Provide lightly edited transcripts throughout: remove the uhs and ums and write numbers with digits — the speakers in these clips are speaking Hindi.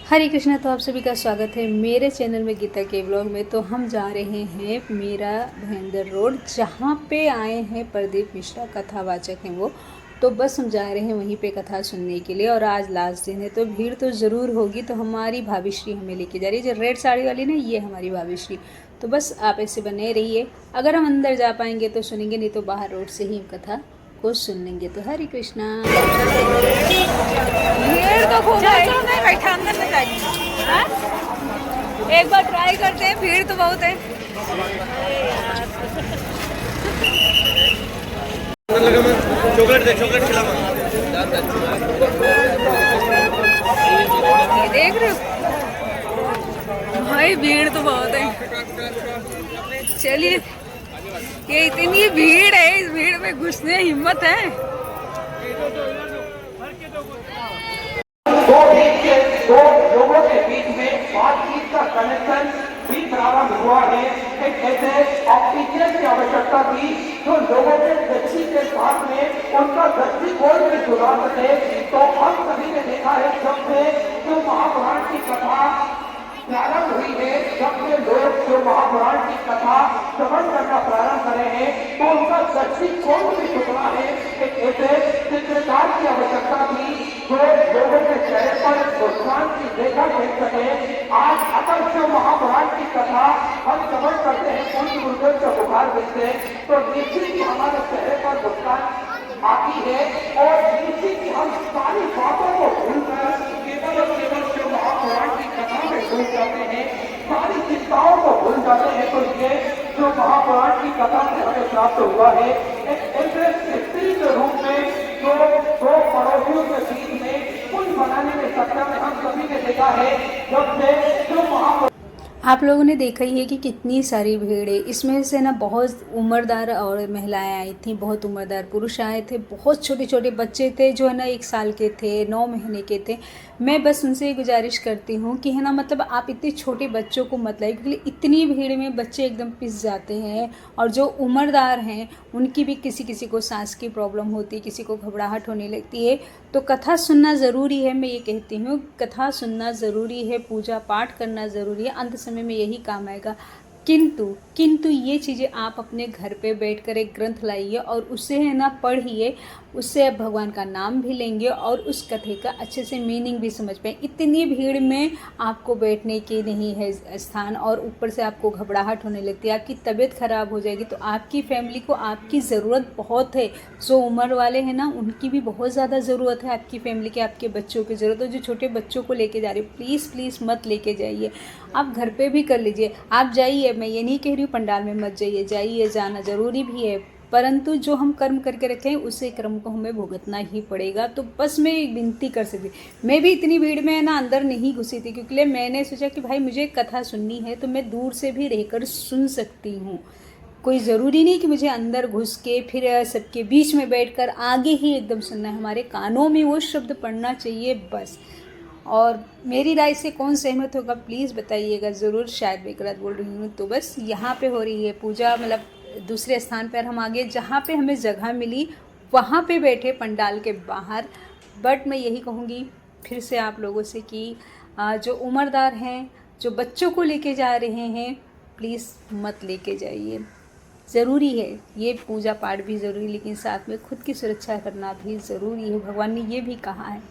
हरे कृष्णा। तो आप सभी का स्वागत है मेरे चैनल में गीता के ब्लॉग में। तो हम जा रहे हैं मेरा भयंदर रोड, जहाँ पे आए हैं प्रदीप मिश्रा, कथावाचक हैं वो। तो बस हम जा रहे हैं वहीं पे कथा सुनने के लिए। और आज लास्ट दिन है तो भीड़ तो ज़रूर होगी। तो हमारी भाभीश्री हमें लेके जा रही है, जो रेड साड़ी वाली ना, ये हमारी भाभीश्री। तो बस आप ऐसे बने रहिए। अगर हम अंदर जा पाएंगे तो सुनेंगे, नहीं तो बाहर रोड से ही कथा को सुन लेंगे। तो हरे कृष्णा। भीड़ तो खूब है, बैठा अंदर में जाइए। हाँ? एक बार ट्राई करते हैं, भीड़ तो बहुत है। चॉकलेट दे, चॉकलेट खिला देख रहे हो भाई, भीड़ तो बहुत है। चलिए, ये इतनी भीड़ है, इस भीड़ में घुसने हिम्मत है? दो लोगों के बीच में बातचीत का कनेक्शन भी प्रारंभ हुआ है। एक ऐसे ऑक्सीजन की आवश्यकता थी जो लोगों के दृष्टि के साथ में उनका दृष्टिकोण भी जुड़ा सके। तो हम सभी ने देखा है, जब से जो महापुराण की कथा प्रारंभ हुई है, जब से लोग जो महापुराण की कथा श्रवण करना प्रारंभ करे हैं, तो उनका दृष्टिकोण भी जुड़ा है। एक ऐसे चित्रकार की आवश्यकता थी जो लोगों के चेहरे पर मुस्कान की रेखा देख सके। आज अगर जो महापुराण की कथा हम श्रवण करते हैं, उनकी गुरुदेव का बुखार मिलते हैं, तो निश्चित ही हमारे चेहरे पर मुस्कान आती है और निश्चित ही हम सारी बातों को भूलकर केवल और केवल जो महापुराण की कथा में डूब जाते हैं, सारी चिंताओं को भूल जाते हैं। तो ये जो महापुराण की कथा से हमें प्राप्त हुआ है, एक ऐसे स्त्री के रूप में जो दो पड़ोसियों के बीच में पुल बनाने में सक्षम है। हम सभी ने देखा है, जब से जो महापुराण आप लोगों ने देखा ही है कि कितनी सारी भीड़ है। इसमें से ना बहुत उम्रदार और महिलाएं आई थी, बहुत उम्रदार पुरुष आए थे, बहुत छोटे छोटे बच्चे थे जो है ना 1 साल के थे, 9 महीने के थे। मैं बस उनसे गुजारिश करती हूँ कि है ना, मतलब आप इतने छोटे बच्चों को मत लाइए, क्योंकि इतनी भीड़ में बच्चे एकदम पिस जाते हैं। और जो उम्रदार हैं उनकी भी किसी किसी को सांस की प्रॉब्लम होती है, किसी को घबराहट होने लगती है। तो कथा सुनना ज़रूरी है। मैं ये कहती हूँ, कथा सुनना ज़रूरी है, पूजा पाठ करना ज़रूरी है, अंत समय में यही काम आएगा। किंतु ये चीज़ें आप अपने घर पे बैठकर एक ग्रंथ लाइए और उसे है ना पढ़िए। उससे आप भगवान का नाम भी लेंगे और उस कथे का अच्छे से मीनिंग भी समझ पाए। इतनी भीड़ में आपको बैठने की नहीं है स्थान, और ऊपर से आपको घबराहट होने लगती है, आपकी तबीयत ख़राब हो जाएगी। तो आपकी फैमिली को आपकी ज़रूरत बहुत है। जो उम्र वाले हैं ना, उनकी भी बहुत ज़्यादा ज़रूरत है, आपकी फैमिली के, आपके बच्चों की ज़रूरत है। जो छोटे बच्चों को लेके जा रहे हो, प्लीज़ प्लीज़ मत लेके जाइए। आप घर पे भी कर लीजिए। आप जाइए, मैं ये नहीं कह रही हूँ पंडाल में मत जाइए, जाइए, जाना ज़रूरी भी है, परंतु जो हम कर्म करके रखे हैं उसे कर्म को हमें भुगतना ही पड़ेगा। तो बस मैं एक विनती कर सकती, मैं भी इतनी भीड़ में ना अंदर नहीं घुसी थी, क्योंकि मैंने सोचा कि भाई मुझे कथा सुननी है तो मैं दूर से भी रहकर सुन सकती हूँ। कोई ज़रूरी नहीं कि मुझे अंदर घुस के फिर सबके बीच में बैठकर आगे ही एकदम सुनना है। हमारे कानों में वो शब्द पढ़ना चाहिए बस। और मेरी राय से कौन सहमत होगा प्लीज़ बताइएगा ज़रूर। शायद मैं गलत बोल रही हूँ। तो बस यहाँ पे हो रही है पूजा, मतलब दूसरे स्थान पर हम आगे जहाँ पे हमें जगह मिली वहाँ पे बैठे पंडाल के बाहर। बट मैं यही कहूँगी फिर से आप लोगों से कि जो उम्रदार हैं, जो बच्चों को लेके जा रहे हैं, प्लीज़ मत लेके जाइए। ज़रूरी है ये पूजा पाठ भी ज़रूरी, लेकिन साथ में खुद की सुरक्षा करना भी ज़रूरी है। भगवान ने ये भी कहा है।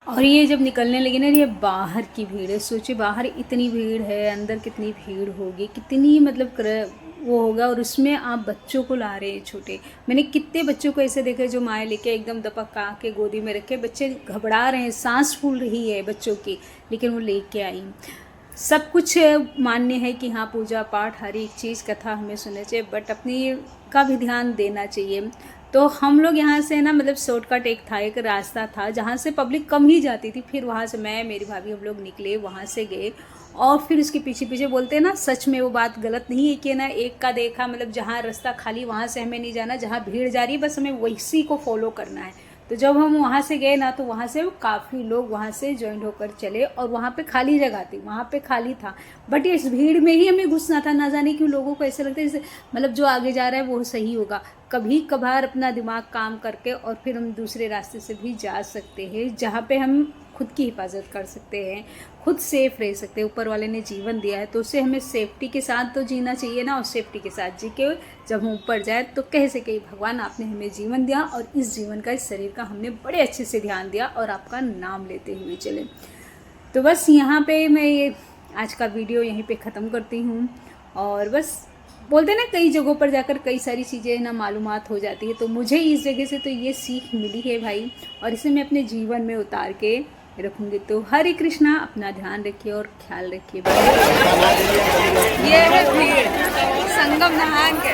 और ये जब निकलने लगी ना, ये बाहर की भीड़ है। सोचिए बाहर इतनी भीड़ है, अंदर कितनी भीड़ होगी, कितनी मतलब वो होगा। और उसमें आप बच्चों को ला रहे हैं छोटे। मैंने कितने बच्चों को ऐसे देखे जो माए लेके एकदम दपका के गोदी में रखे, बच्चे घबरा रहे हैं, सांस फूल रही है बच्चों की, लेकिन वो लेके आई। सब कुछ मान्य है कि हाँ पूजा पाठ हर एक चीज़ कथा हमें सुनना चाहिए, बट अपनी का भी ध्यान देना चाहिए। तो हम लोग यहाँ से ना मतलब शॉर्टकट एक था, एक रास्ता था जहाँ से पब्लिक कम ही जाती थी। फिर वहाँ से मैं मेरी भाभी हम लोग निकले, वहाँ से गए और फिर उसके पीछे पीछे बोलते हैं ना, सच में वो बात गलत नहीं है कि ना एक का देखा, मतलब जहाँ रास्ता खाली वहाँ से हमें नहीं जाना, जहाँ भीड़ जा रही है बस हमें वैसी को फॉलो करना है। तो जब हम वहाँ से गए ना, तो वहाँ से काफ़ी लोग वहाँ से ज्वाइन होकर चले और वहाँ पे खाली जगह थी, वहाँ पे खाली था। बट इस भीड़ में ही हमें घुसना था। ना जाने क्यों लोगों को ऐसा लगता है जैसे मतलब जो आगे जा रहा है वो सही होगा। कभी कभार अपना दिमाग काम करके और फिर हम दूसरे रास्ते से भी जा सकते हैं, जहाँ पे हम खुद की हिफाजत कर सकते हैं, खुद सेफ रह सकते हैं। ऊपर वाले ने जीवन दिया है तो उसे हमें सेफ्टी के साथ तो जीना चाहिए ना, और सेफ्टी के साथ जी के जब हम ऊपर जाए तो कह सके भगवान आपने हमें जीवन दिया और इस जीवन का, इस शरीर का हमने बड़े अच्छे से ध्यान दिया और आपका नाम लेते हुए चले। तो बस यहाँ पे मैं ये आज का वीडियो यहीं पे ख़त्म करती हूँ। और बस बोलते ना कई जगहों पर जाकर कई सारी चीज़ें ना मालूमात हो जाती है, तो मुझे इस जगह से तो ये सीख मिली है भाई, और इसे मैं अपने जीवन में उतार के रखूँगी। तो हरे कृष्णा, अपना ध्यान रखिए और ख्याल रखिए। ये है भीड़, संगम नहान के।